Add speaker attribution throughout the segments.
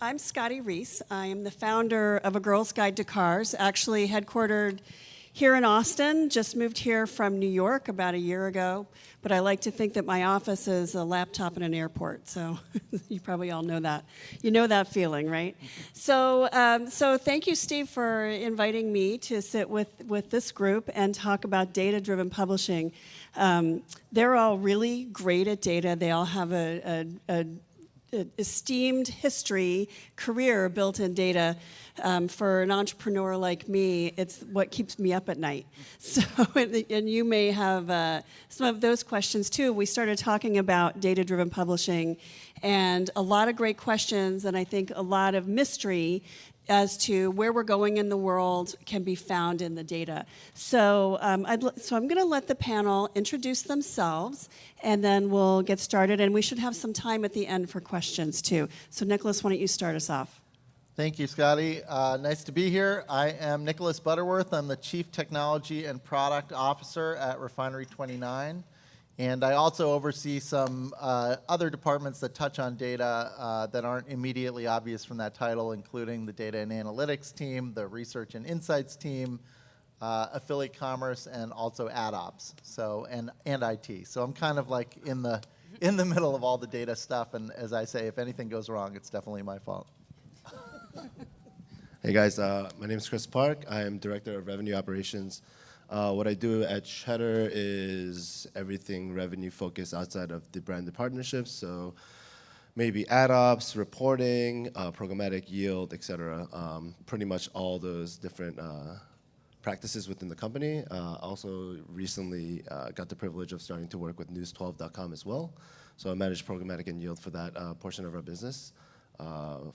Speaker 1: I'm Scotty Reiss. I am the founder of A Girl's Guide to Cars, actually headquartered here in Austin. Just moved here from New York about a year ago, but I like to think that my office is a laptop in an airport, so you probably all know that. You know that feeling, right? So thank you, Steve, for inviting me to sit with this group and talk about data-driven publishing. They're all really great at data. They all have an esteemed history, career built in data. For an entrepreneur like me, it's what keeps me up at night. So, and you may have some of those questions too. We started talking about data-driven publishing, and a lot of great questions, and I think a lot of mystery as to where we're going in the world can be found in the data. So, I'm going to let the panel introduce themselves, and then we'll get started. And we should have some time at the end for questions, too. So, Nicholas, why don't you start us off?
Speaker 2: Thank you, Scotty. Nice to be here. I am Nicholas Butterworth. I'm the Chief Technology and Product Officer at Refinery 29. And I also oversee some other departments that touch on data that aren't immediately obvious from that title, including the data and analytics team, the research and insights team, affiliate commerce, and also ad ops, and IT. So I'm kind of like in the middle of all the data stuff. And as I say, if anything goes wrong, it's definitely my fault.
Speaker 3: Hey guys, my name is Chris Park. I am Director of Revenue Operations. What I do at Cheddar is everything revenue focused outside of the branded partnerships. So maybe ad ops, reporting, programmatic yield, etc. Pretty much all those different practices within the company. Also recently got the privilege of starting to work with news12.com as well. So I manage programmatic and yield for that portion of our business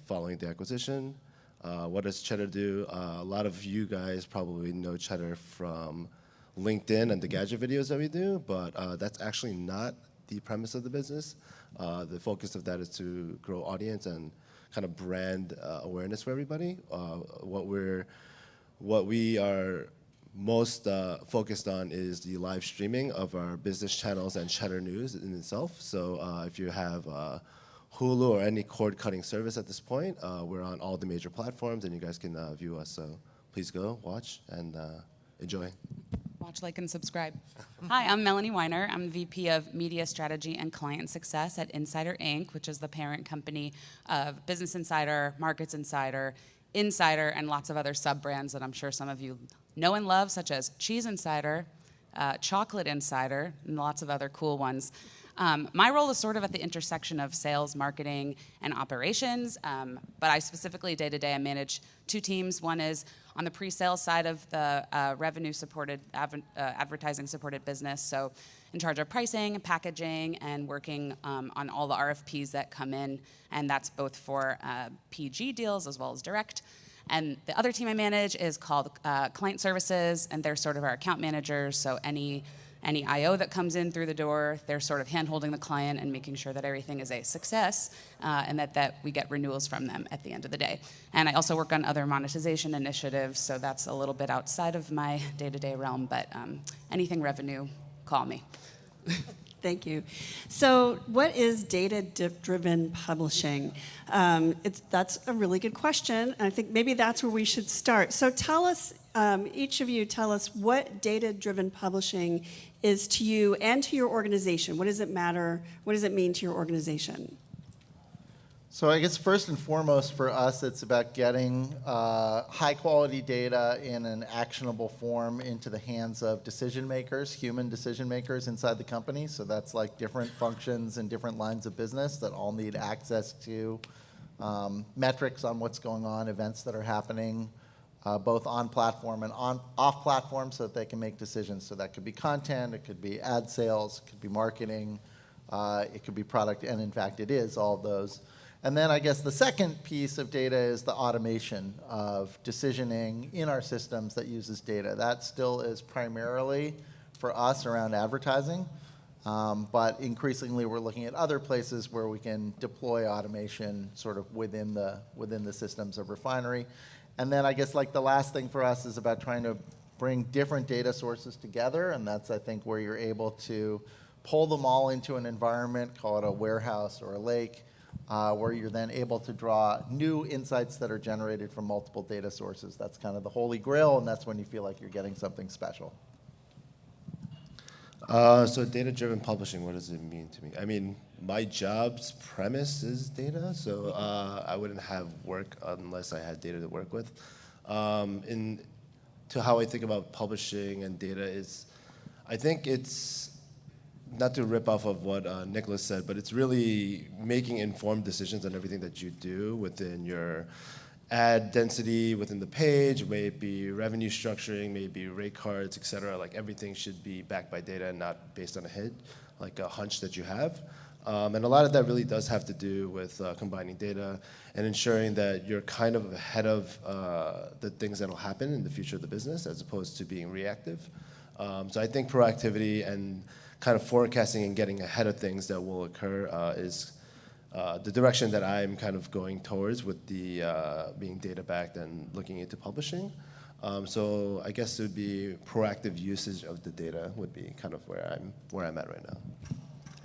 Speaker 3: following the acquisition. What does Cheddar do? A lot of you guys probably know Cheddar from LinkedIn and the gadget videos that we do, but that's actually not the premise of the business. The focus of that is to grow audience and kind of brand awareness for everybody. What we are most focused on is the live streaming of our business channels and Cheddar News in itself. So if you have Hulu or any cord-cutting service at this point, we're on all the major platforms, and you guys can view us. So please go, watch, and enjoy.
Speaker 4: Watch, like, and subscribe. Hi, I'm Melanie Weiner. I'm the VP of Media Strategy and Client Success at Insider Inc., which is the parent company of Business Insider, Markets Insider, Insider, and lots of other sub-brands that I'm sure some of you know and love, such as Cheese Insider, Chocolate Insider, and lots of other cool ones. My role is sort of at the intersection of sales, marketing, and operations, but I specifically, day-to-day, I manage two teams. One is on the pre-sales side of the revenue-supported, advertising-supported business, so in charge of pricing, packaging, and working on all the RFPs that come in, and that's both for PG deals as well as direct. And the other team I manage is called Client Services, and they're sort of our account managers, so any IO that comes in through the door, they're sort of hand-holding the client and making sure that everything is a success and that we get renewals from them at the end of the day. And I also work on other monetization initiatives, so that's a little bit outside of my day-to-day realm, but anything revenue, call me.
Speaker 1: Thank you. So what is data-driven publishing? That's a really good question, and I think maybe that's where we should start. So tell us, each of you tell us what data-driven publishing is to you and to your organization. What does it matter? What does it mean to your organization?
Speaker 2: So I guess first and foremost for us, it's about getting high-quality data in an actionable form into the hands of decision makers, human decision makers inside the company. So that's like different functions and different lines of business that all need access to metrics on what's going on, events that are happening, both on platform and off platform, so that they can make decisions. So that could be content, it could be ad sales, it could be marketing, it could be product, and in fact it is all of those. And then I guess the second piece of data is the automation of decisioning in our systems that uses data. That still is primarily for us around advertising, but increasingly we're looking at other places where we can deploy automation sort of within the systems of Refinery. And then I guess like the last thing for us is about trying to bring different data sources together, and that's I think where you're able to pull them all into an environment, call it a warehouse or a lake, where you're then able to draw new insights that are generated from multiple data sources. That's kind of the holy grail, and that's when you feel like you're getting something special.
Speaker 3: So data-driven publishing, what does it mean to me? I mean, my job's premise is data, so I wouldn't have work unless I had data to work with. To how I think about publishing and data is, I think it's, not to rip off of what Nicholas said, but it's really making informed decisions on everything that you do within your ad density within the page, may it be revenue structuring, maybe rate cards, et cetera. Like everything should be backed by data and not based on a hit, like a hunch that you have. And a lot of that really does have to do with combining data and ensuring that you're kind of ahead of the things that will happen in the future of the business as opposed to being reactive. So I think proactivity and kind of forecasting and getting ahead of things that will occur is the direction that I'm kind of going towards with the being data-backed and looking into publishing. So I guess it would be proactive usage of the data would be kind of where I'm at right now.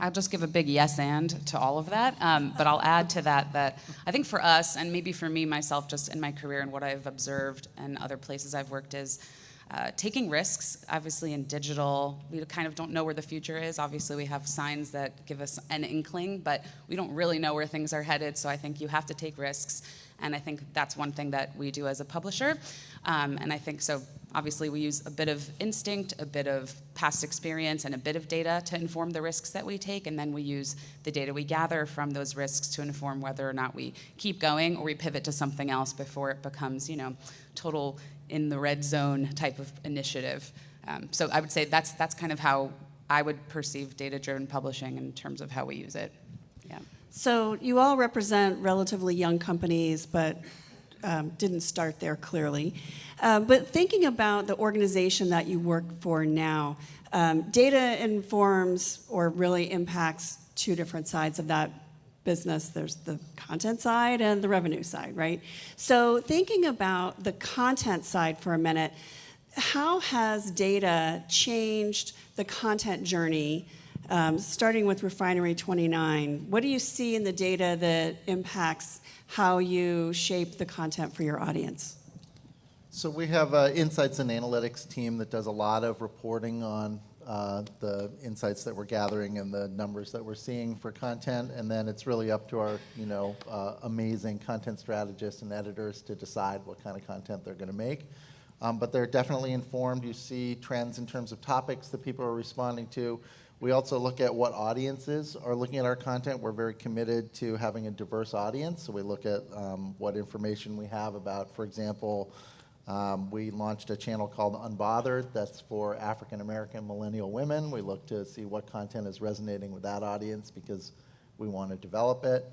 Speaker 4: I'll just give a big yes and to all of that, but I'll add to that I think for us, and maybe for me myself just in my career and what I've observed and other places I've worked is taking risks. Obviously in digital, we kind of don't know where the future is. Obviously we have signs that give us an inkling, but we don't really know where things are headed, so I think you have to take risks, and I think that's one thing that we do as a publisher. And I think so. Obviously, we use a bit of instinct, a bit of past experience, and a bit of data to inform the risks that we take, and then we use the data we gather from those risks to inform whether or not we keep going or we pivot to something else before it becomes, total in the red zone type of initiative. So I would say that's kind of how I would perceive data-driven publishing in terms of how we use it. Yeah.
Speaker 1: So you all represent relatively young companies, but didn't start there clearly. But thinking about the organization that you work for now, data informs or really impacts two different sides of that business. There's the content side and the revenue side, right? So thinking about the content side for a minute, how has data changed the content journey, starting with Refinery 29? What do you see in the data that impacts how you shape the content for your audience?
Speaker 2: So we have an insights and analytics team that does a lot of reporting on the insights that we're gathering and the numbers that we're seeing for content, and then it's really up to our amazing content strategists and editors to decide what kind of content they're going to make. But they're definitely informed. You see trends in terms of topics that people are responding to. We also look at what audiences are looking at our content. We're very committed to having a diverse audience, so we look at what information we have about, for example, we launched a channel called Unbothered that's for African American millennial women. We look to see what content is resonating with that audience because we want to develop it.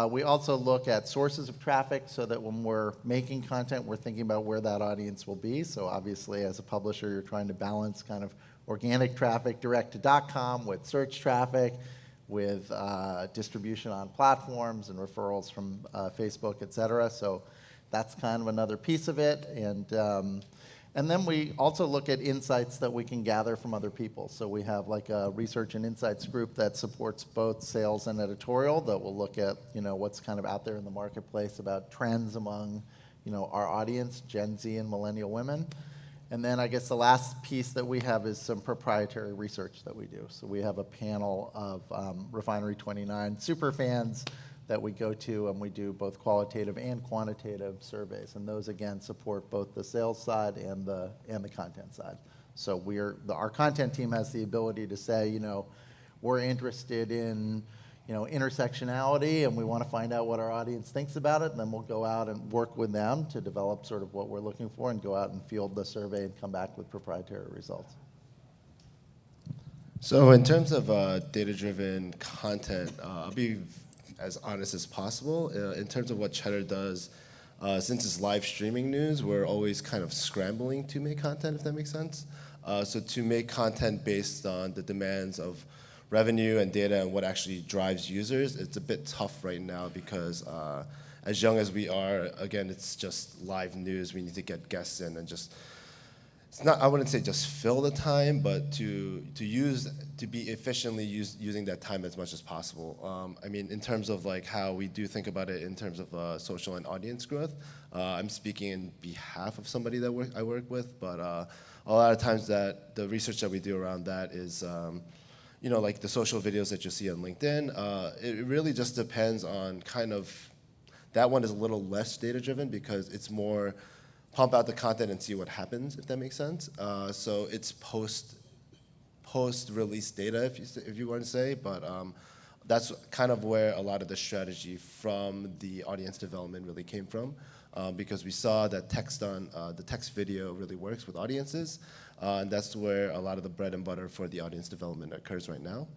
Speaker 2: We also look at sources of traffic so that when we're making content, we're thinking about where that audience will be. So obviously, as a publisher, you're trying to balance kind of organic traffic direct to .com with search traffic, with distribution on platforms and referrals from Facebook, et cetera. So that's kind of another piece of it. And then we also look at insights that we can gather from other people. So we have like a research and insights group that supports both sales and editorial that will look at what's kind of out there in the marketplace about trends among our audience, Gen Z and millennial women. And then I guess the last piece that we have is some proprietary research that we do. So we have a panel of Refinery 29 super fans that we go to, and we do both qualitative and quantitative surveys. And those, again, support both the sales side and the content side. So our content team has the ability to say, we're interested in intersectionality, and we want to find out what our audience thinks about it, and then we'll go out and work with them to develop sort of what we're looking for and go out and field the survey and come back with proprietary results.
Speaker 3: So in terms of data-driven content, I'll be as honest as possible. In terms of what Cheddar does, since it's live streaming news, we're always kind of scrambling to make content, if that makes sense. So to make content based on the demands of revenue and data and what actually drives users, it's a bit tough right now because as young as we are, again, it's just live news. We need to get guests in and just it's not, I wouldn't say just fill the time, but to be efficiently using that time as much as possible. I mean, in terms of like how we do think about it in terms of social and audience growth, I'm speaking in behalf of somebody that I work with, but a lot of times that the research that we do around that is, you know, like the social videos that you see on LinkedIn, it really just depends on kind of, that one is a little less data driven because it's more pump out the content and see what happens, if that makes sense. So it's post-release data, if you want to say, but that's kind of where a lot of the strategy from the audience development really came from, because we saw that the text video really works with audiences, and that's where a lot of the bread and butter for the audience development occurs right now.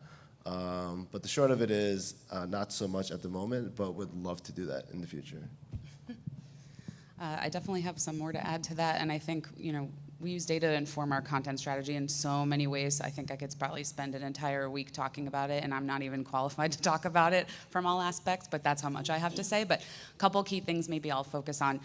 Speaker 3: But the short of it is not so much at the moment, but would love to do that in the future.
Speaker 4: I definitely have some more to add to that, and I think, you know, we use data to inform our content strategy in so many ways. I think I could probably spend an entire week talking about it, and I'm not even qualified to talk about it from all aspects, but that's how much I have to say. But a couple key things maybe I'll focus on.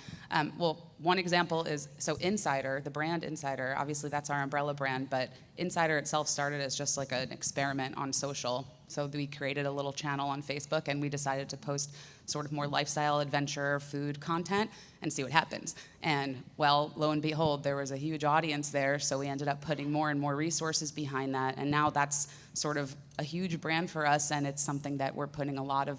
Speaker 4: Well, one example is, so Insider, the brand Insider, obviously that's our umbrella brand, but Insider itself started as just like an experiment on social. So we created a little channel on Facebook, and we decided to post sort of more lifestyle, adventure, food content and see what happens. And well, lo and behold, there was a huge audience there, so we ended up putting more and more resources behind that, and now that's sort of a huge brand for us, and it's something that we're putting a lot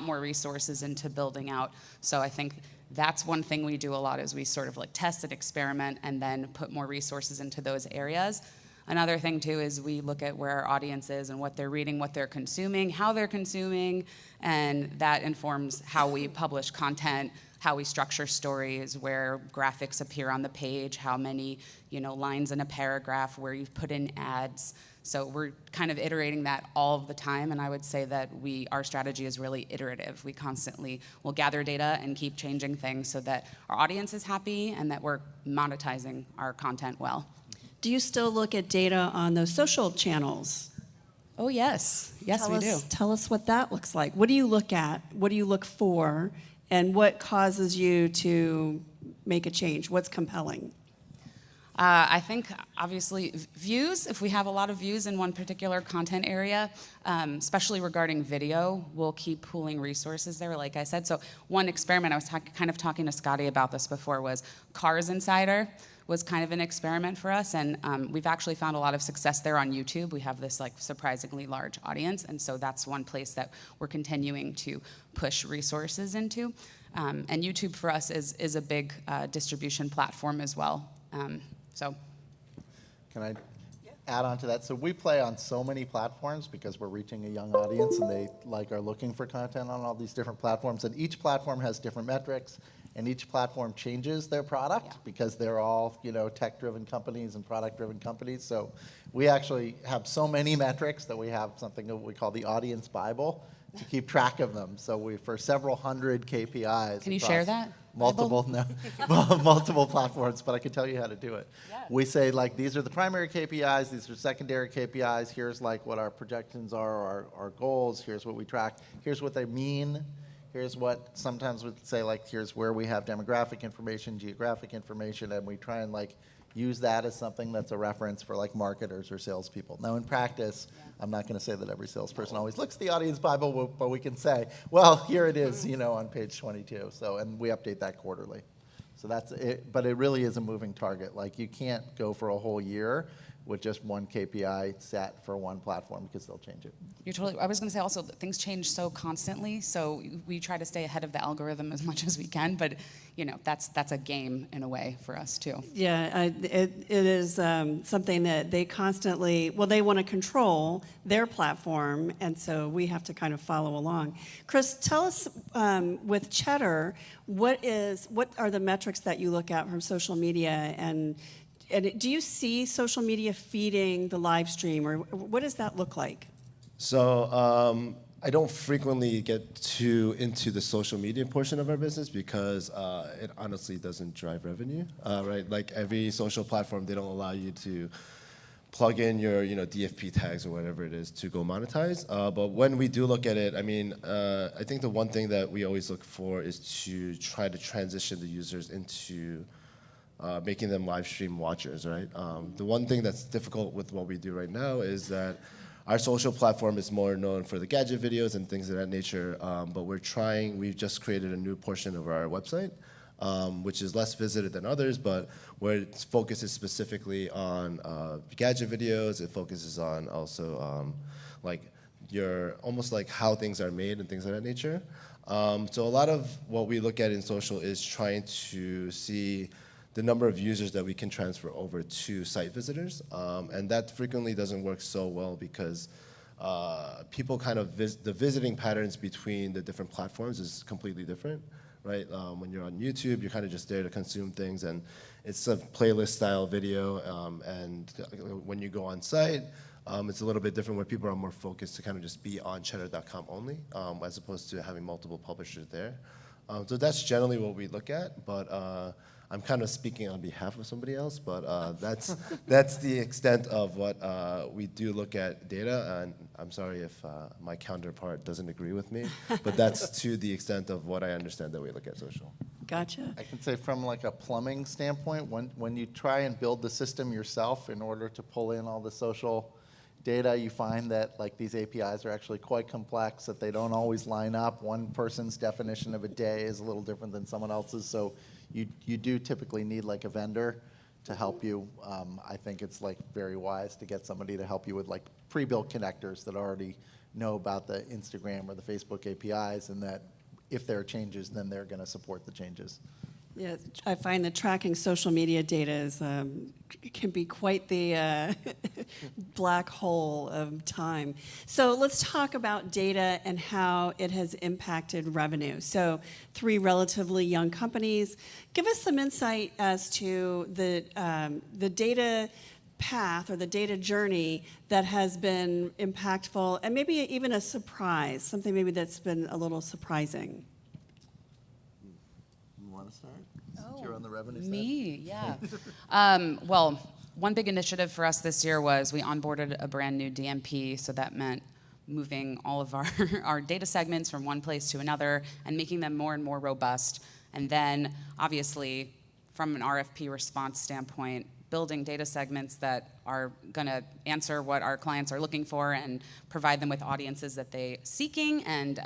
Speaker 4: more resources into building out. So I think that's one thing we do a lot, is we sort of like test and experiment and then put more resources into those areas. Another thing too is we look at where our audience is and what they're reading, what they're consuming, how they're consuming, and that informs how we publish content, how we structure stories, where graphics appear on the page, how many, you know, lines in a paragraph, where you put in ads. So we're kind of iterating that all of the time, and I would say that our strategy is really iterative. We constantly will gather data and keep changing things so that our audience is happy and that we're monetizing our content well.
Speaker 1: Do you still look at data on those social channels?
Speaker 4: Oh, yes. Yes, we do.
Speaker 1: Tell us what that looks like. What do you look at? What do you look for? And what causes you to make a change? What's compelling?
Speaker 4: I think, obviously, views. If we have a lot of views in one particular content area, especially regarding video, we'll keep pooling resources there, like I said. So one experiment, I was kind of talking to Scotty about this before, was Cars Insider was kind of an experiment for us, and we've actually found a lot of success there on YouTube. We have this like surprisingly large audience, and so that's one place that we're continuing to push resources into. And YouTube for us is a big distribution platform as well. So,
Speaker 2: can I add on to that? So we play on so many platforms because we're reaching a young audience, and they are looking for content on all these different platforms. And each platform has different metrics, and each platform changes their product because they're all, you know, tech-driven companies and product-driven companies. So we actually have so many metrics that we have something that we call the Audience Bible to keep track of them. So for several hundred KPIs.
Speaker 4: Can you share that?
Speaker 2: Multiple platforms, but I can tell you how to do it. Yeah. We say, like, these are the primary KPIs, these are secondary KPIs, here's like what our projections are, our goals, here's what we track, here's what they mean, here's what sometimes we'd say, like, here's where we have demographic information, geographic information, and we try and like use that as something that's a reference for like marketers or salespeople. Now in practice, I'm not going to say that every salesperson always looks at the Audience Bible, but we can say, well, here it is, you know, on page 22. So, and we update that quarterly. So that's it, but it really is a moving target. Like, you can't go for a whole year with just one KPI set for one platform because they'll change it.
Speaker 4: You're totally. I was going to say also that things change so constantly, so we try to stay ahead of the algorithm as much as we can. But you know, that's a game in a way for us too.
Speaker 1: Yeah, it is something that they constantly. Well, they want to control their platform, and so we have to kind of follow along. Chris, tell us with Cheddar, what are the metrics that you look at from social media, and do you see social media feeding the live stream, or what does that look like?
Speaker 3: So I don't frequently get too into the social media portion of our business because it honestly doesn't drive revenue, right? Like every social platform, they don't allow you to plug in your DFP tags or whatever it is to go monetize. But when we do look at it, I mean, I think the one thing that we always look for is to try to transition the users into making them live stream watchers, right? The one thing that's difficult with what we do right now is that our social platform is more known for the gadget videos and things of that nature, but we've just created a new portion of our website, which is less visited than others, but where it focuses specifically on gadget videos. It focuses on also like almost like how things are made and things of that nature. So a lot of what we look at in social is trying to see the number of users that we can transfer over to site visitors. And that frequently doesn't work so well because people kind of, the visiting patterns between the different platforms is completely different, right? When you're on YouTube, you're kind of just there to consume things, and it's a playlist style video. And when you go on site, it's a little bit different where people are more focused to kind of just be on cheddar.com only, as opposed to having multiple publishers there. So that's generally what we look at, but I'm kind of speaking on behalf of somebody else, but that's the extent of what we do look at data, and I'm sorry if my counterpart doesn't agree with me, but that's to the extent of what I understand that we look at social.
Speaker 1: Gotcha.
Speaker 2: I can say from like a plumbing standpoint, when you try and build the system yourself in order to pull in all the social data, you find that like these APIs are actually quite complex, that they don't always line up. One person's definition of a day is a little different than someone else's, so you do typically need like a vendor to help you. I think it's like very wise to get somebody to help you with like pre-built connectors that already know about the Instagram or the Facebook APIs, and that if there are changes, then they're going to support the changes.
Speaker 1: Yeah, I find that tracking social media data is, can be quite the black hole of time. So let's talk about data and how it has impacted revenue. So 3 relatively young companies. Give us some insight as to the data path or the data journey that has been impactful, and maybe even a surprise, something maybe that's been a little surprising.
Speaker 2: Start? Since you're on the revenue side.
Speaker 4: Me, yeah. Well, one big initiative for us this year was we onboarded a brand new DMP, so that meant moving all of our data segments from one place to another and making them more and more robust. And then, obviously, from an RFP response standpoint, building data segments that are going to answer what our clients are looking for and provide them with audiences that they're seeking, and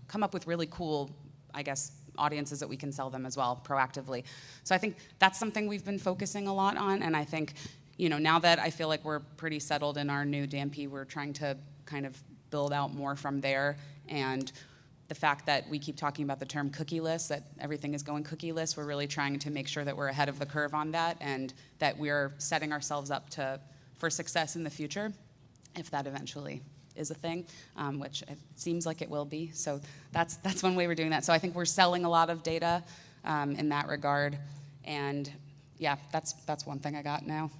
Speaker 4: come up with really cool, I guess, audiences that we can sell them as well proactively. So I think that's something we've been focusing a lot on, and I think, now that I feel like we're pretty settled in our new DMP, we're trying to kind of build out more from there. And the fact that we keep talking about the term cookieless, that everything is going cookieless, we're really trying to make sure that we're ahead of the curve on that, and that we're setting ourselves up for success in the future, if that eventually is a thing, which it seems like it will be. So that's one way we're doing that. So I think we're selling a lot of data in that regard. And yeah, that's one thing I got now.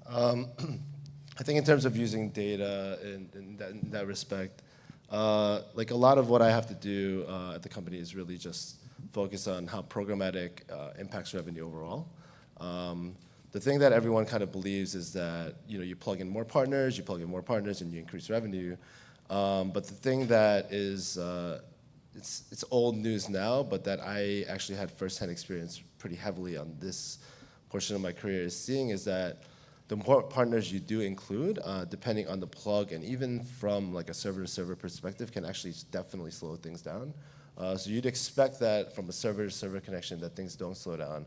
Speaker 3: I think in terms of using data in that respect, like a lot of what I have to do at the company is really just focus on how programmatic impacts revenue overall. The thing that everyone kind of believes is that you plug in more partners, and you increase revenue. But the thing that is it's old news now, but that I actually had firsthand experience pretty heavily on this portion of my career is seeing is that the more partners you do include, depending on the plug, and even from like a server-to-server perspective, can actually definitely slow things down. So you'd expect that from a server-to-server connection that things don't slow down.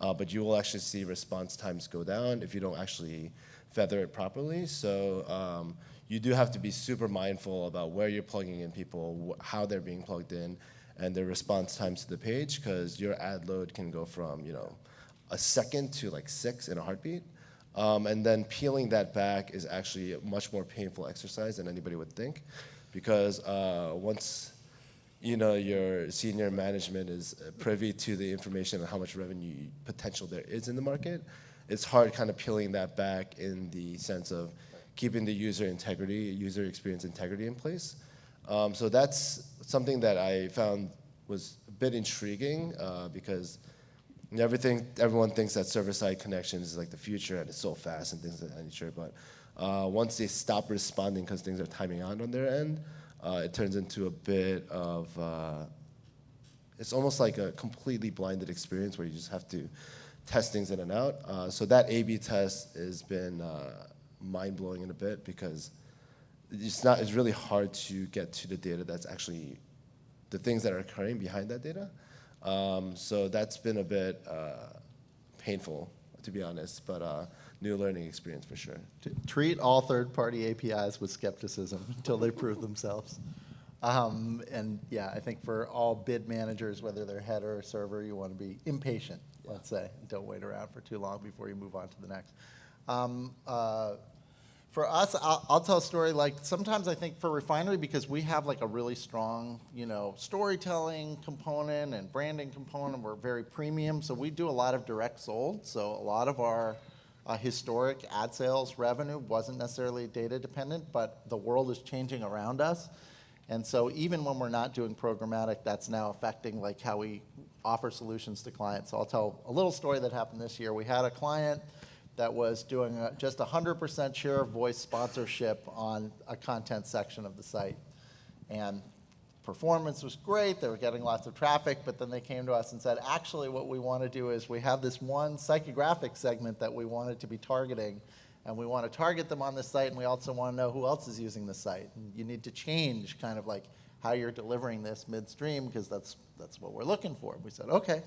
Speaker 3: But you will actually see response times go down if you don't actually feather it properly. So you do have to be super mindful about where you're plugging in people, how they're being plugged in, and their response times to the page, because your ad load can go from a second to like 6 in a heartbeat. And then peeling that back is actually a much more painful exercise than anybody would think, because once your senior management is privy to the information on how much revenue potential there is in the market, it's hard kind of peeling that back in the sense of keeping the user experience integrity in place. So that's something that I found was a bit intriguing, because everyone thinks that server-side connections is like the future and it's so fast and things of that nature, but once they stop responding because things are timing out on their end, it turns into a bit of it's almost like a completely blinded experience where you just have to test things in and out. So that A/B test has been mind-blowing in a bit because it's really hard to get to the data that's actually the things that are occurring behind that data. So that's been a bit painful, to be honest, but new learning experience for sure.
Speaker 2: Treat all third-party APIs with skepticism until they prove themselves. And yeah, I think for all bid managers, whether they're header or server, you want to be impatient, let's say. Don't wait around for too long before you move on to the next. For us, I'll tell a story. Like sometimes I think for Refinery, because we have like a really strong, storytelling component and branding component, we're very premium. So we do a lot of direct sold. So a lot of our historic ad sales revenue wasn't necessarily data dependent, but the world is changing around us. And so even when we're not doing programmatic, that's now affecting like how we offer solutions to clients. So I'll tell a little story that happened this year. We had a client that was doing just 100% share of voice sponsorship on a content section of the site. And performance was great, they were getting lots of traffic, but then they came to us and said, actually what we want to do is we have this one psychographic segment that we wanted to be targeting, and we want to target them on the site, and we also want to know who else is using the site. And you need to change kind of like how you're delivering this midstream, because that's what we're looking for. We said, okay,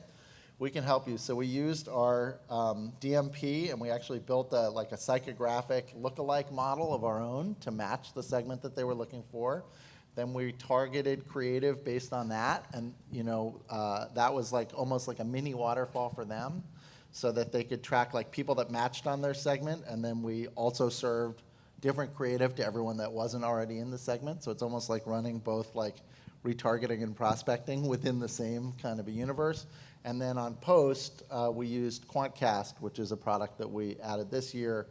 Speaker 2: we can help you. So we used our DMP, and we actually built a psychographic lookalike model of our own to match the segment that they were looking for. Then we targeted creative based on that, and that was like almost like a mini waterfall for them, so that they could track like people that matched on their segment, and then we also served different creative to everyone that wasn't already in the segment. So it's almost like running both like retargeting and prospecting within the same kind of a universe. And then on post, we used QuantCast, which is a product that we added this year,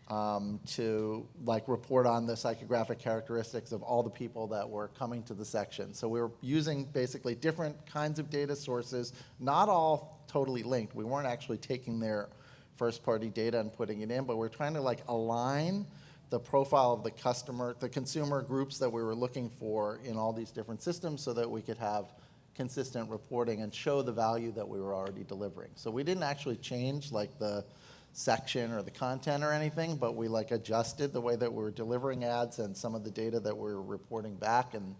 Speaker 2: to like report on the psychographic characteristics of all the people that were coming to the section. So we were using basically different kinds of data sources, not all totally linked. We weren't actually taking their first-party data and putting it in, but we're trying to like align the profile of the customer, the consumer groups that we were looking for in all these different systems, so that we could have consistent reporting and show the value that we were already delivering. So we didn't actually change like the section or the content or anything, but we like adjusted the way that we were delivering ads and some of the data that we were reporting back, and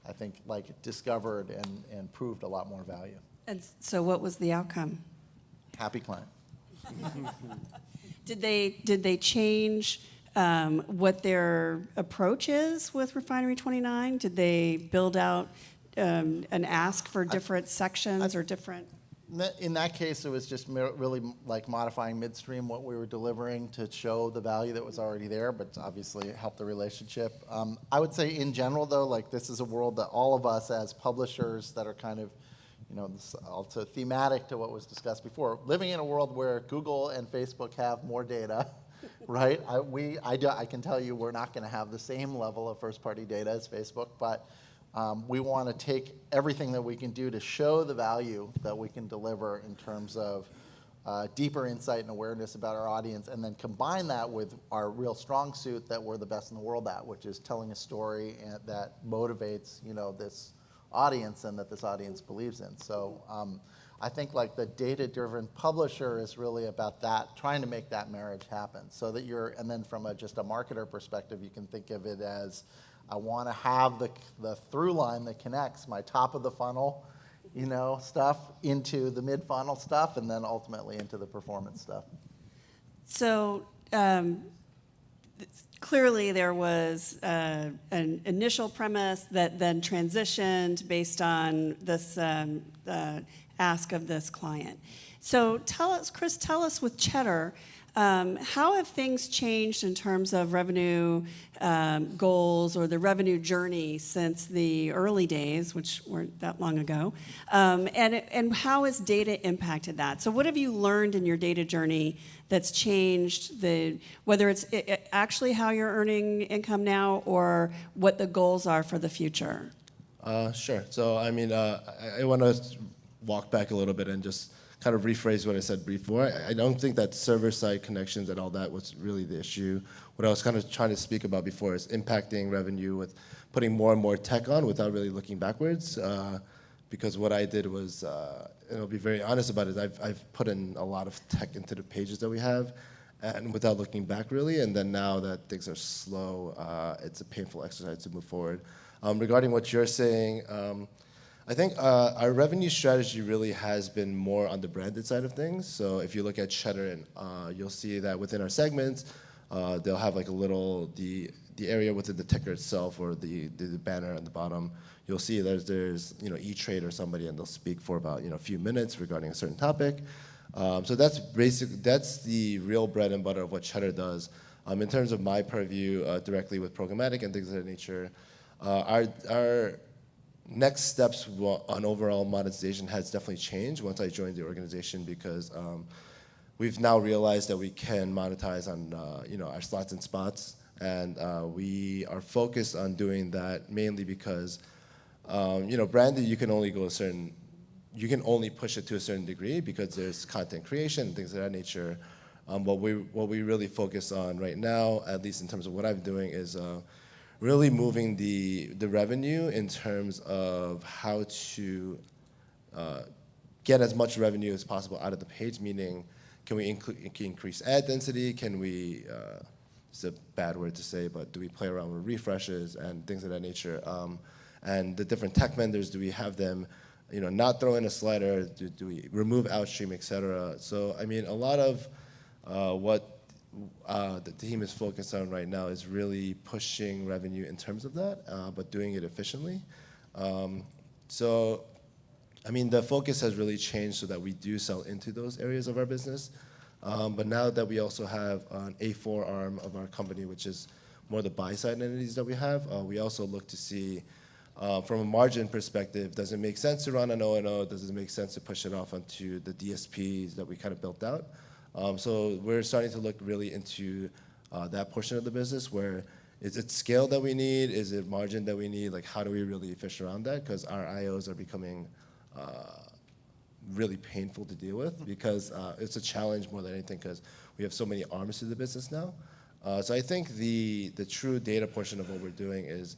Speaker 2: I think like discovered and proved a lot more value.
Speaker 1: And so what was the outcome?
Speaker 2: Happy client.
Speaker 1: Did they change what their approach is with Refinery 29? Did they build out an ask for different sections or different?
Speaker 2: In that case, it was just really like modifying midstream what we were delivering to show the value that was already there, but obviously it helped the relationship. I would say in general, though, like this is a world that all of us as publishers that are kind of, this also thematic to what was discussed before, living in a world where Google and Facebook have more data, right? I can tell you we're not going to have the same level of first-party data as Facebook, but we want to take everything that we can do to show the value that we can deliver in terms of deeper insight and awareness about our audience, and then combine that with our real strong suit that we're the best in the world at, which is telling a story that motivates this audience and that this audience believes in. So I think like the data-driven publisher is really about that, trying to make that marriage happen, so that and then from just a marketer perspective, you can think of it as, I want to have the through line that connects my top of the funnel, stuff into the mid funnel stuff, and then ultimately into the performance stuff. So
Speaker 1: clearly there was an initial premise that then transitioned based on this ask of this client. So Chris, tell us with Cheddar, how have things changed in terms of revenue goals or the revenue journey since the early days, which weren't that long ago, and how has data impacted that? So what have you learned in your data journey that's changed whether it's actually how you're earning income now or what the goals are for the future?
Speaker 3: Sure. So I mean, I want to walk back a little bit and just kind of rephrase what I said before. I don't think that server-side connections and all that was really the issue. What I was kind of trying to speak about before is impacting revenue with putting more and more tech on without really looking backwards. because what I did was, and I'll be very honest about it, I've put in a lot of tech into the pages that we have, and without looking back really, and then now that things are slow, it's a painful exercise to move forward. Regarding what you're saying, I think our revenue strategy really has been more on the branded side of things. So if you look at Cheddar, and you'll see that within our segments, they'll have like a little, the area within the ticker itself, or the banner on the bottom, you'll see there's E-Trade or somebody, and they'll speak for about a few minutes regarding a certain topic. So that's the real bread and butter of what Cheddar does. In terms of my purview directly with programmatic and things of that nature, our next steps on overall monetization has definitely changed once I joined the organization, because we've now realized that we can monetize on our slots and spots, and we are focused on doing that mainly because branded, you can only push it to a certain degree because there's content creation and things of that nature. What we really focus on right now, at least in terms of what I'm doing, is really moving the revenue in terms of how to get as much revenue as possible out of the page, meaning can we increase ad density, can we, it's a bad word to say, but do we play around with refreshes and things of that nature? And the different tech vendors, do we have them not throw in a slider, do we remove outstream, et cetera? So I mean, a lot of what the team is focused on right now is really pushing revenue in terms of that, but doing it efficiently. So, I mean, the focus has really changed so that we do sell into those areas of our business. But now that we also have an A4 arm of our company, which is more the buy-side entities that we have, we also look to see, from a margin perspective, does it make sense to run an O&O? Does it make sense to push it off onto the DSPs that we kind of built out? So we're starting to look really into that portion of the business, where is it scale that we need? Is it margin that we need? Like, how do we really fish around that? Because our IOs are becoming really painful to deal with, because it's a challenge more than anything, because we have so many arms to the business now. So I think the true data portion of what we're doing is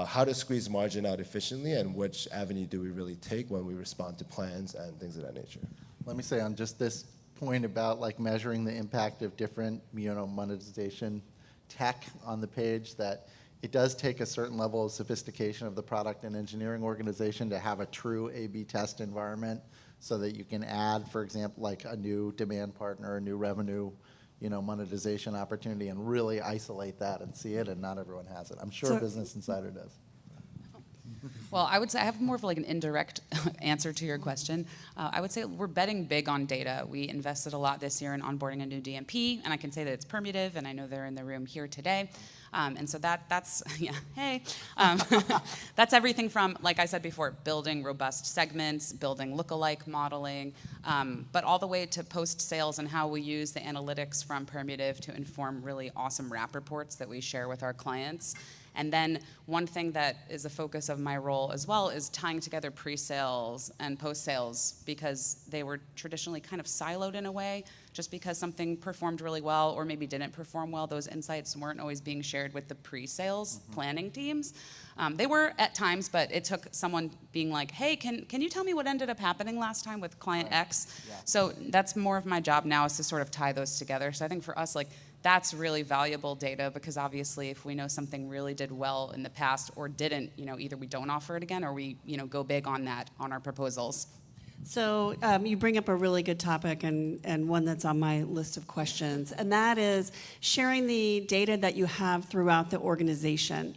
Speaker 3: how to squeeze margin out efficiently, and which avenue do we really take when we respond to plans and things of that nature.
Speaker 2: Let me say on just this point about like measuring the impact of different monetization tech on the page, that it does take a certain level of sophistication of the product and engineering organization to have a true A/B test environment, so that you can add, for example, like a new demand partner, a new revenue monetization opportunity, and really isolate that and see it, and not everyone has it. I'm sure Business Insider does.
Speaker 4: Well, I would say I have more of like an indirect answer to your question. I would say we're betting big on data. We invested a lot this year in onboarding a new DMP, and I can say that it's permutive, and I know they're in the room here today. And so that's, yeah, hey. That's everything from, like I said before, building robust segments, building lookalike modeling, but all the way to post-sales and how we use the analytics from permutive to inform really awesome wrap reports that we share with our clients. And then one thing that is a focus of my role as well is tying together pre-sales and post-sales, because they were traditionally kind of siloed in a way. Just because something performed really well or maybe didn't perform well, those insights weren't always being shared with the pre-sales planning teams. They were at times, but it took someone being like, hey, can you tell me what ended up happening last time with client X? Yeah. So that's more of my job now, is to sort of tie those together. So I think for us, like, that's really valuable data, because obviously if we know something really did well in the past or didn't, either we don't offer it again, or we go big on that on our proposals.
Speaker 1: So you bring up a really good topic, and one that's on my list of questions, and that is sharing the data that you have throughout the organization.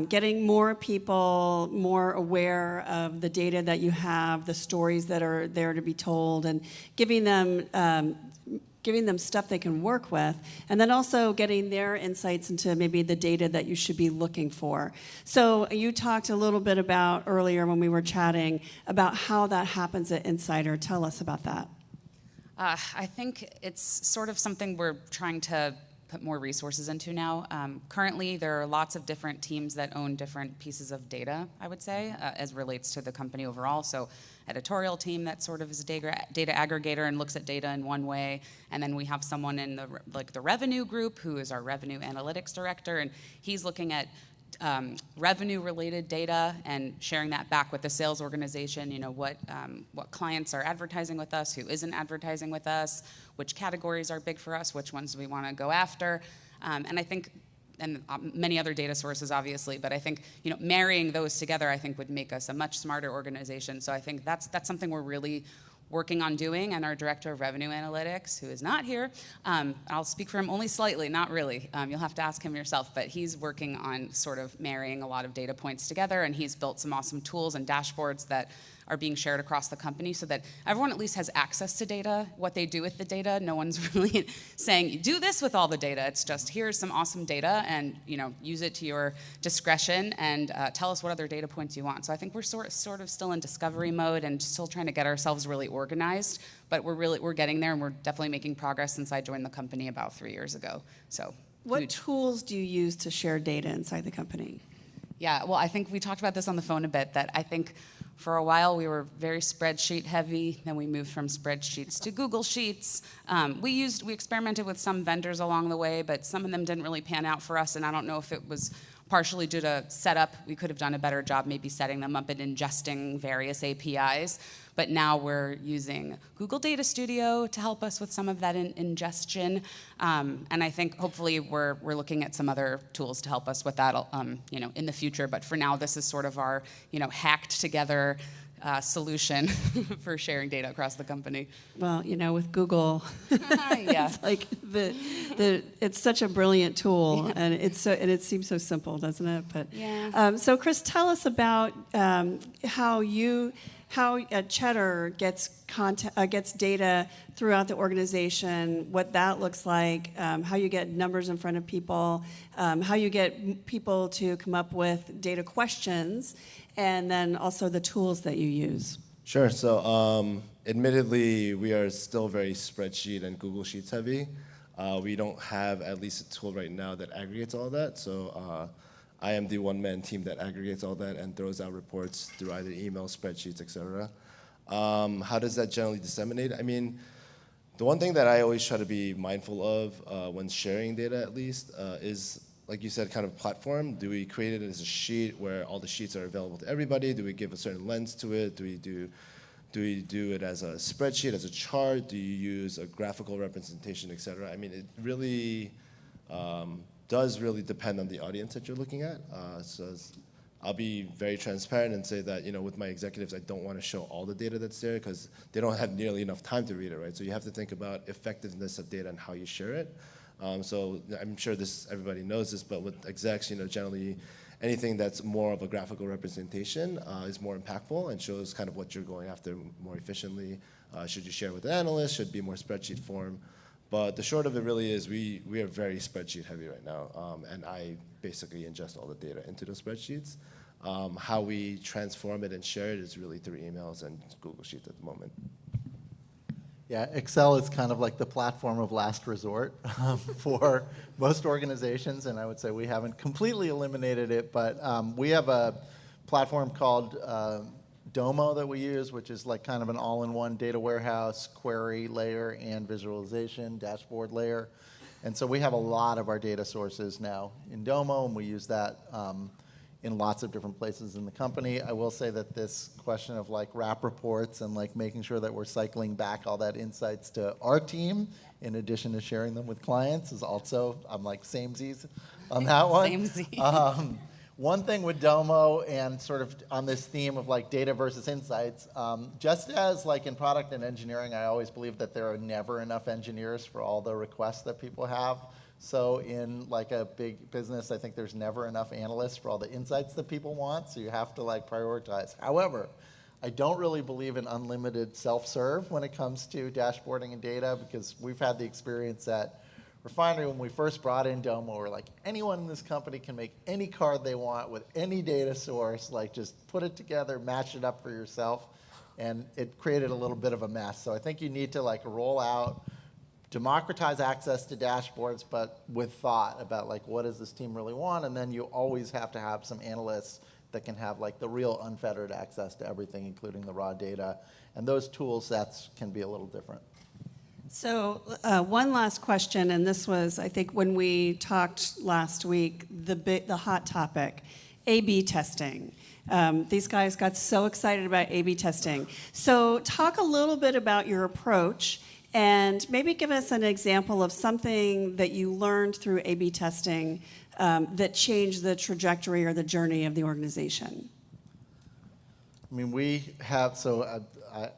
Speaker 1: Getting more people more aware of the data that you have, the stories that are there to be told, and giving them stuff they can work with, and then also getting their insights into maybe the data that you should be looking for. So you talked a little bit about earlier when we were chatting about how that happens at Insider. Tell us about that.
Speaker 4: I think it's sort of something we're trying to put more resources into now. Currently, there are lots of different teams that own different pieces of data, I would say, as relates to the company overall. So editorial team that sort of is a data aggregator and looks at data in one way, and then we have someone in the revenue group who is our revenue analytics director, and he's looking at revenue-related data and sharing that back with the sales organization. You know, what clients are advertising with us, who isn't advertising with us, which categories are big for us, which ones do we want to go after, and I think. And many other data sources, obviously, but I think marrying those together, I think, would make us a much smarter organization. So I think that's something we're really working on doing, and our Director of Revenue Analytics, who is not here, I'll speak for him only slightly, not really. You'll have to ask him yourself, but he's working on sort of marrying a lot of data points together, and he's built some awesome tools and dashboards that are being shared across the company so that everyone at least has access to data, what they do with the data. No one's really saying, do this with all the data. It's just, here's some awesome data, and use it to your discretion, and tell us what other data points you want. So I think we're sort of still in discovery mode and still trying to get ourselves really organized, but we're getting there, and we're definitely making progress since I joined the company about 3 years ago. So
Speaker 1: What
Speaker 4: huge.
Speaker 1: tools do you use to share data inside the company?
Speaker 4: Yeah, well, I think we talked about this on the phone a bit, that I think for a while we were very spreadsheet heavy, then we moved from spreadsheets to Google Sheets. We experimented with some vendors along the way, but some of them didn't really pan out for us, and I don't know if it was partially due to setup. We could have done a better job maybe setting them up and ingesting various APIs, but now we're using Google Data Studio to help us with some of that ingestion, and I think hopefully we're looking at some other tools to help us with that, in the future. But for now, this is sort of our, hacked together solution for sharing data across the company.
Speaker 1: Well, with Google,
Speaker 4: Yeah.
Speaker 1: it's like it's such a brilliant tool, and it seems so simple, doesn't it? But
Speaker 4: Yeah.
Speaker 1: So, Chris, tell us about how Cheddar gets data throughout the organization, what that looks like, how you get numbers in front of people, how you get people to come up with data questions, and then also the tools that you use.
Speaker 3: Sure. So, admittedly, we are still very spreadsheet and Google Sheets heavy. We don't have at least a tool right now that aggregates all that. So, I am the one-man team that aggregates all that and throws out reports through either email, spreadsheets, etc. How does that generally disseminate? I mean, the one thing that I always try to be mindful of when sharing data, at least, is, like you said, kind of platform. Do we create it as a sheet where all the sheets are available to everybody? Do we give a certain lens to it? Do we do it as a spreadsheet, as a chart? Do you use a graphical representation, et cetera? I mean, it really does really depend on the audience that you're looking at. So I'll be very transparent and say that, with my executives, I don't want to show all the data that's there because they don't have nearly enough time to read it, right? So you have to think about effectiveness of data and how you share it. So I'm sure everybody knows this, but with execs, generally anything that's more of a graphical representation is more impactful and shows kind of what you're going after more efficiently. Should you share with an analyst? Should it be more spreadsheet form? But the short of it really is we are very spreadsheet heavy right now, and I basically ingest all the data into those spreadsheets. How we transform it and share it is really through emails and Google Sheets at the moment.
Speaker 2: Yeah, Excel is kind of like the platform of last resort for most organizations, and I would say we haven't completely eliminated it, but we have a platform called Domo that we use, which is like kind of an all-in-one data warehouse, query layer, and visualization dashboard layer. And so we have a lot of our data sources now in Domo, and we use that in lots of different places in the company. I will say that this question of like wrap reports and like making sure that we're cycling back all that insights to our team in addition to sharing them with clients is also, I'm like samesies on that one.
Speaker 4: Samesies.
Speaker 2: One thing with Domo and sort of on this theme of like data versus insights, just as like in product and engineering, I always believe that there are never enough engineers for all the requests that people have. So in like a big business, I think there's never enough analysts for all the insights that people want, so you have to like prioritize. However, I don't really believe in unlimited self-serve when it comes to dashboarding and data, because we've had the experience at Refinery when we first brought in Domo, we're like, anyone in this company can make any card they want with any data source, like just put it together, match it up for yourself, and it created a little bit of a mess. So I think you need to like roll out, democratize access to dashboards, but with thought about like what does this team really want, and then you always have to have some analysts that can have like the real unfettered access to everything, including the raw data, and those tool sets can be a little different.
Speaker 1: So one last question, and this was, I think, when we talked last week, the hot topic, A/B testing. These guys got so excited about A/B testing. So talk a little bit about your approach, and maybe give us an example of something that you learned through A/B testing that changed the trajectory or the journey of the organization.
Speaker 2: I mean, we have, so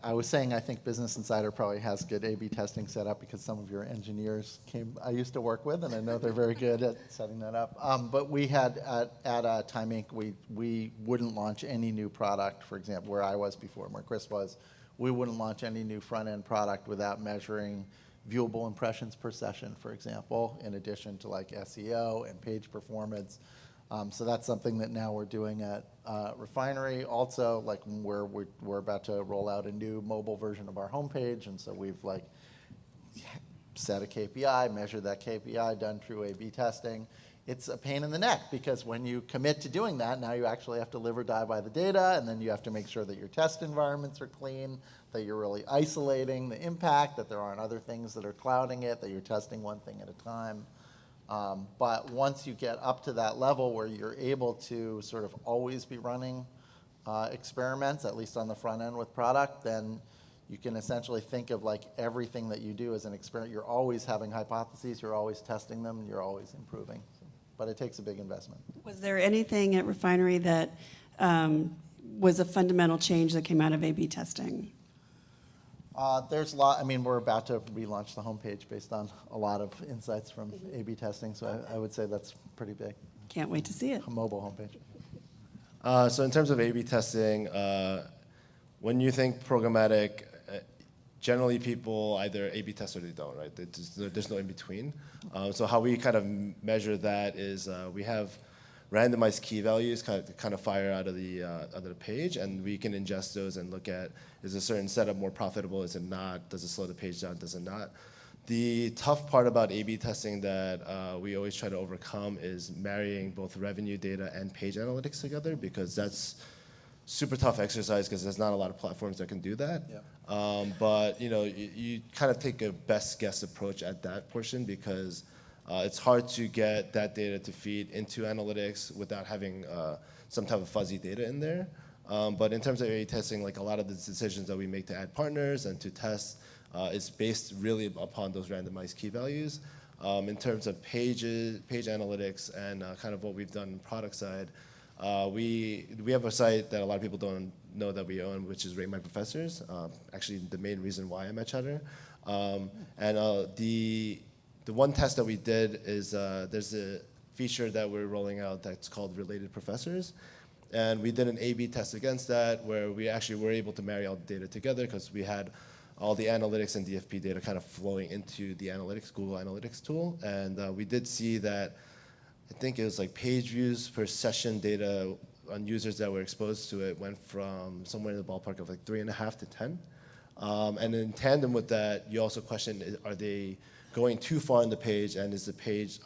Speaker 2: I was saying I think Business Insider probably has good A/B testing set up because some of your engineers I used to work with, and I know they're very good at setting that up. But we had, at Time Inc., we wouldn't launch any new product, for example, where I was before, where Chris was. We wouldn't launch any new front-end product without measuring viewable impressions per session, for example, in addition to like SEO and page performance. So that's something that now we're doing at Refinery. Also, like we're about to roll out a new mobile version of our homepage, and so we've like set a KPI, measured that KPI, done through A/B testing. It's a pain in the neck because when you commit to doing that, now you actually have to live or die by the data, and then you have to make sure that your test environments are clean, that you're really isolating the impact, that there aren't other things that are clouding it, that you're testing one thing at a time. But once you get up to that level where you're able to sort of always be running experiments, at least on the front end with product, then you can essentially think of like everything that you do as an experiment. You're always having hypotheses, you're always testing them, and you're always improving. But it takes a big investment. Was there anything at Refinery that was a fundamental change that came out of A/B testing? There's a lot. I mean, we're about to relaunch the homepage based on a lot of insights from A/B testing, so I would say that's pretty big. Can't wait to see it. A mobile homepage.
Speaker 3: So in terms of A/B testing, when you think programmatic, generally people either A/B test or they don't, right? There's no in between. So how we kind of measure that is we have randomized key values kind of fire out of the page, and we can ingest those and look at, is a certain setup more profitable, is it not, does it slow the page down, does it not? The tough part about A/B testing that we always try to overcome is marrying both revenue data and page analytics together, because that's super tough exercise because there's not a lot of platforms that can do that. Yeah. But you kind of take a best guess approach at that portion because it's hard to get that data to feed into analytics without having some type of fuzzy data in there. But in terms of A/B testing, like a lot of the decisions that we make to add partners and to test is based really upon those randomized key values. In terms of page analytics and kind of what we've done on the product side, we have a site that a lot of people don't know that we own, which is Rate My Professors. Actually, the main reason why I'm at Cheddar. The one test that we did is there's a feature that we're rolling out that's called Related Professors. And we did an A/B test against that where we actually were able to marry all the data together because we had all the analytics and DFP data kind of flowing into the Google Analytics tool. And we did see that, I think it was like page views per session data on users that were exposed to it went from somewhere in the ballpark of like 3.5 to 10. And in tandem with that, you also question, are they going too far in the page, and is the page,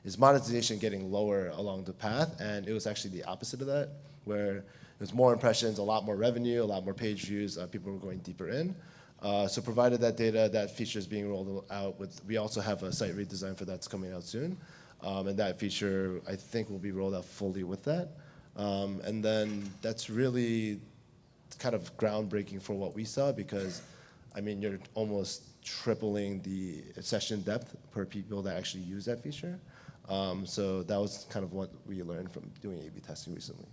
Speaker 3: is monetization getting lower along the path? And it was actually the opposite of that, where there's more impressions, a lot more revenue, a lot more page views, people were going deeper in. So provided that data, that feature is being rolled out we also have a site redesign for that's coming out soon. And that feature, I think, will be rolled out fully with that. And then that's really kind of groundbreaking for what we saw because, I mean, you're almost tripling the session depth per people that actually use that feature. So that was kind of what we learned from doing A/B testing recently.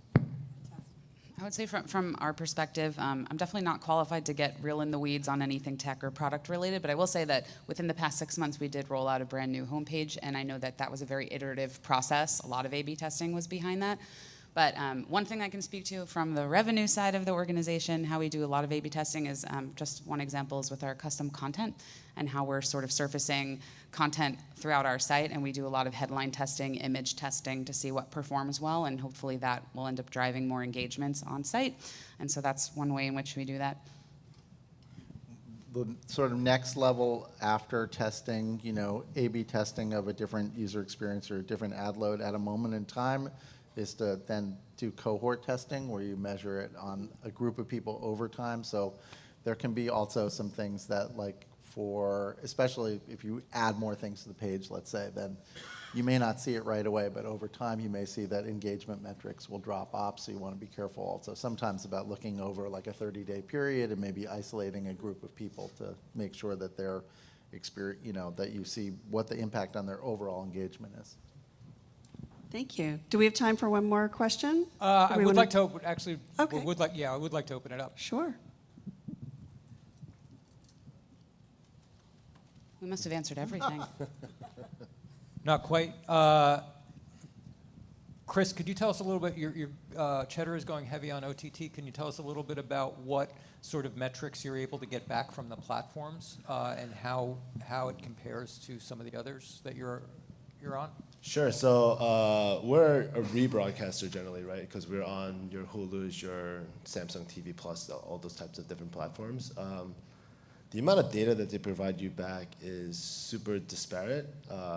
Speaker 4: I would say from our perspective, I'm definitely not qualified to get real in the weeds on anything tech or product related, but I will say that within the past 6 months, we did roll out a brand new homepage, and I know that that was a very iterative process. A lot of A/B testing was behind that. But one thing I can speak to from the revenue side of the organization, how we do a lot of A/B testing is just one example is with our custom content and how we're sort of surfacing content throughout our site. And we do a lot of headline testing, image testing to see what performs well. And hopefully that will end up driving more engagements on site. And so that's one way in which we do that.
Speaker 2: The sort of next level after testing, A/B testing of a different user experience or a different ad load at a moment in time is to then do cohort testing where you measure it on a group of people over time. So there can be also some things that, like, for, especially if you add more things to the page, let's say, then you may not see it right away, but over time you may see that engagement metrics will drop off, so you want to be careful also sometimes about looking over like a 30-day period and maybe isolating a group of people to make sure that they're that you see what the impact on their overall engagement is.
Speaker 1: Thank you. Do we have time for one more question?
Speaker 5: I would like to open, actually,
Speaker 1: Okay.
Speaker 5: I would like to open it up.
Speaker 1: Sure.
Speaker 4: We must have answered everything.
Speaker 5: Not quite. Chris, could you tell us a little bit, your Cheddar is going heavy on OTT. Can you tell us a little bit about what sort of metrics you're able to get back from the platforms and how it compares to some of the others that you're on?
Speaker 3: Sure. So we're a rebroadcaster generally, right? Because we're on your Hulu's, your Samsung TV Plus, all those types of different platforms. The amount of data that they provide you back is super disparate.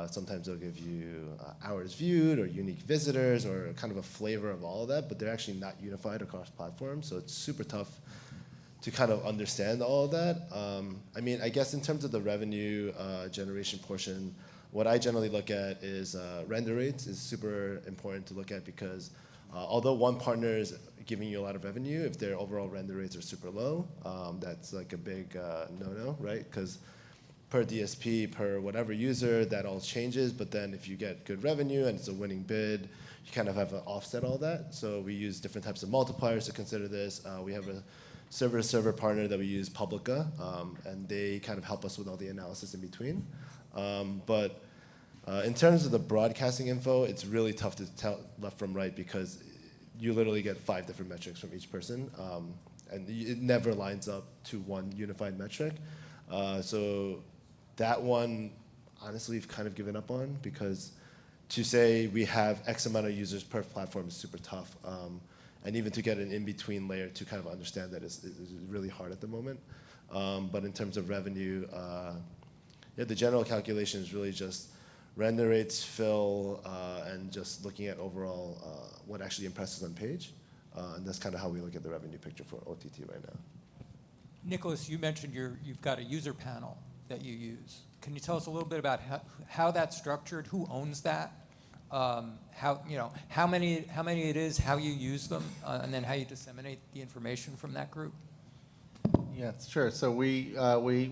Speaker 3: Sometimes they'll give you hours viewed or unique visitors or kind of a flavor of all of that, but they're actually not unified across platforms, so it's super tough to kind of understand all of that. I mean, I guess in terms of the revenue generation portion, what I generally look at is render rates is super important to look at because although one partner is giving you a lot of revenue, if their overall render rates are super low, that's like a big no-no, right? Because per DSP, per whatever user, that all changes. But then if you get good revenue and it's a winning bid, you kind of have to offset all that. So we use different types of multipliers to consider this. We have a server-to-server partner that we use, Publica, and they kind of help us with all the analysis in between. But in terms of the broadcasting info, it's really tough to tell left from right because you literally get 5 different metrics from each person, and it never lines up to one unified metric. So that one, honestly, we've kind of given up on because to say we have X amount of users per platform is super tough. And even to get an in-between layer to kind of understand that is really hard at the moment. But in terms of revenue, the general calculation is really just render rates, fill, and just looking at overall what actually impresses on page. And that's kind of how we look at the revenue picture for OTT right now.
Speaker 5: Nicholas, you mentioned you've got a user panel that you use. Can you tell us a little bit about how that's structured? Who owns that? How many it is, how you use them, and then how you disseminate the information from that group?
Speaker 2: Yeah, sure. So we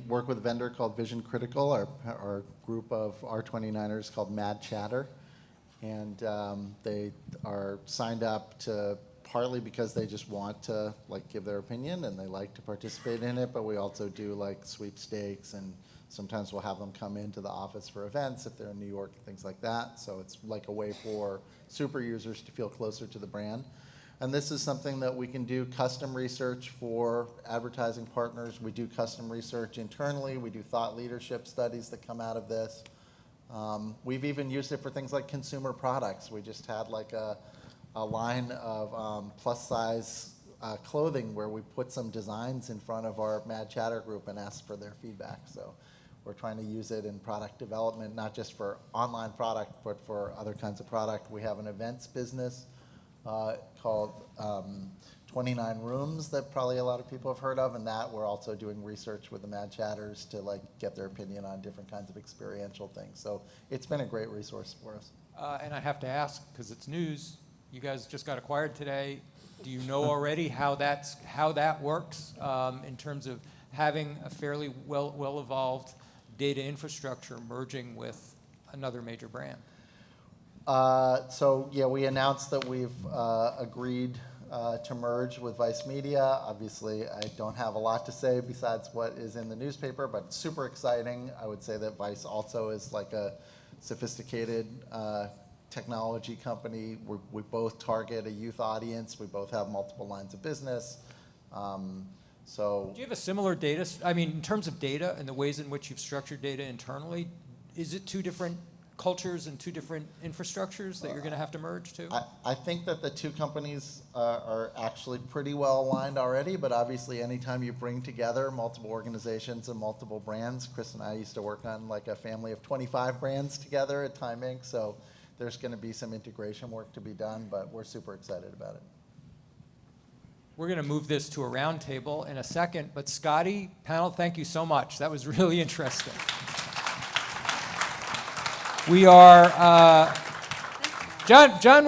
Speaker 2: work with a vendor called Vision Critical. Our group of R29ers called Mad Chatter, and they are signed up to partly because they just want to give their opinion and they like to participate in it. But we also do sweepstakes, and sometimes we'll have them come into the office for events if they're in New York and things like that. So it's like a way for super users to feel closer to the brand. And this is something that we can do custom research for advertising partners. We do custom research internally. We do thought leadership studies that come out of this. We've even used it for things like consumer products. We just had a line of plus size clothing where we put some designs in front of our Mad Chatter group and asked for their feedback. So we're trying to use it in product development, not just for online product, but for other kinds of product. We have an events business called 29 Rooms that probably a lot of people have heard of, and that we're also doing research with the Mad Chatters to get their opinion on different kinds of experiential things. So it's been a great resource for us.
Speaker 5: And I have to ask, because it's news, you guys just got acquired today. Do you know already how that works in terms of having a fairly well-evolved data infrastructure merging with another major brand?
Speaker 2: So yeah, we announced that we've agreed to merge with Vice Media. Obviously, I don't have a lot to say besides what is in the newspaper, but it's super exciting. I would say that Vice also is a sophisticated technology company. We both target a youth audience. We both have multiple lines of business. So
Speaker 5: do you have a similar data? I mean, in terms of data and the ways in which you've structured data internally, is it two different cultures and two different infrastructures that you're going to have to merge to?
Speaker 2: I think that the two companies are actually pretty well aligned already, but obviously anytime you bring together multiple organizations and multiple brands, Chris and I used to work on a family of 25 brands together at Time Inc., so there's going to be some integration work to be done, but we're super excited about it.
Speaker 5: We're going to move this to a round table in a second. But Scotty, panel, thank you so much. That was really interesting. We are, John.